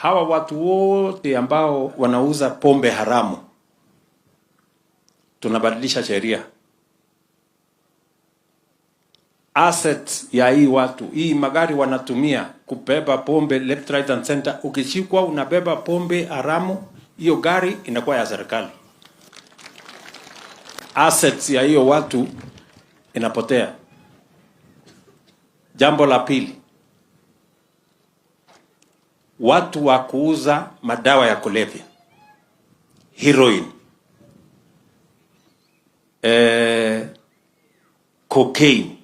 hawa watu wote ambao wanauza pombe haramu, tunabadilisha sheria. Assets ya hii watu, hii magari wanatumia kubeba pombe left, right and center. Ukishikwa unabeba pombe haramu, hiyo gari inakuwa ya serikali. Assets ya hiyo watu inapotea. Jambo la pili, watu wa kuuza madawa ya kulevya, heroin, cocaine.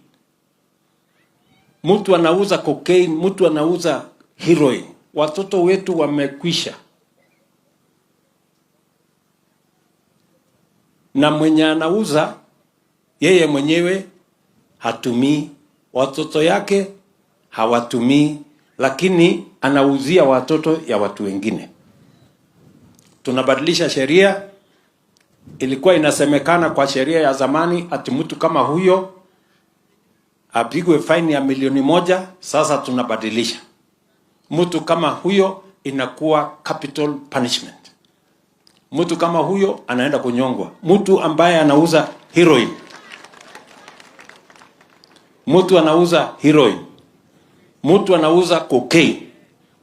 Mtu anauza cocaine, mtu anauza heroin. Watoto wetu wamekwisha. Na mwenye anauza yeye mwenyewe hatumii, watoto yake hawatumii, lakini anauzia watoto ya watu wengine. Tunabadilisha sheria. Ilikuwa inasemekana kwa sheria ya zamani ati mtu kama huyo apigwe faini ya $1,000,000. Sasa tunabadilisha. Mtu kama huyo inakuwa capital punishment. Mtu kama huyo anaenda kunyongwa. Mtu ambaye anauza heroin, mtu anauza heroin, mtu anauza cocaine,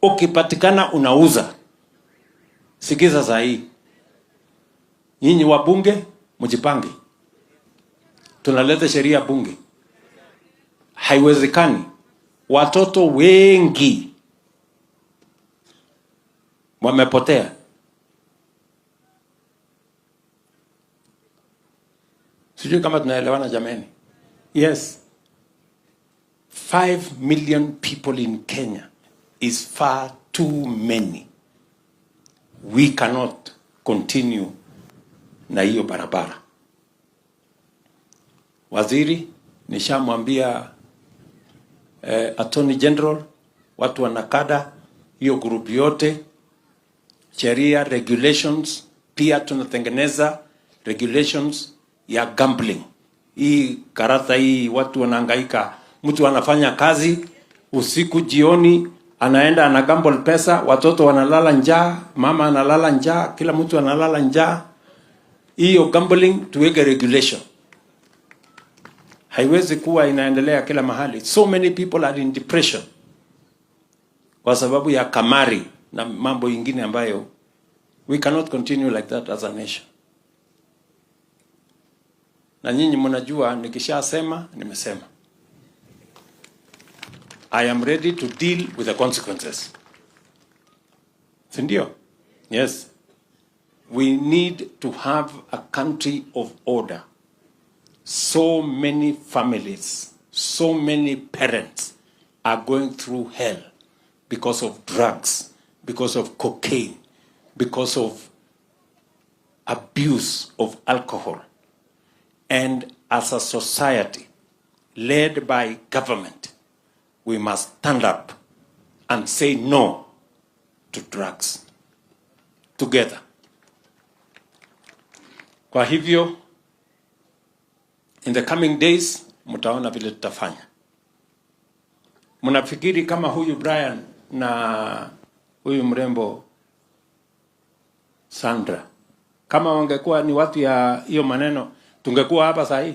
ukipatikana unauza, sikiza saa hii, nyinyi wabunge mjipange, tunaleta sheria bunge. Haiwezekani. Watoto wengi wamepotea. Sijui kama tunaelewana jameni. Yes. 5 million people in Kenya is far too many. We cannot continue na hiyo barabara. Waziri, nishamwambia Attorney General, watu wanakada hiyo group yote, sheria, regulations, pia tunatengeneza regulations ya gambling. Hii karata hii watu wanahangaika, mtu anafanya kazi usiku jioni, anaenda ana gamble pesa, watoto wanalala njaa, mama analala njaa, kila mtu analala njaa. Hiyo gambling tuweke regulation. Haiwezi kuwa inaendelea kila mahali. So many people are in depression kwa sababu ya kamari na mambo ingine ambayo we cannot continue like that as a nation. Na nyinyi mnajua nikishasema nimesema. I am ready to deal with the consequences. Sindio? Yes. We need to have a country of order. So many families, so many parents are going through hell because of drugs, because of cocaine, because of abuse of alcohol. And as a society led by government, we must stand up and say no to drugs together. Kwa hivyo, in the coming days, mtaona vile tutafanya. Mnafikiri kama huyu Brian na huyu mrembo Sandra, kama wangekuwa ni watu ya hiyo maneno, tungekuwa hapa saa hii?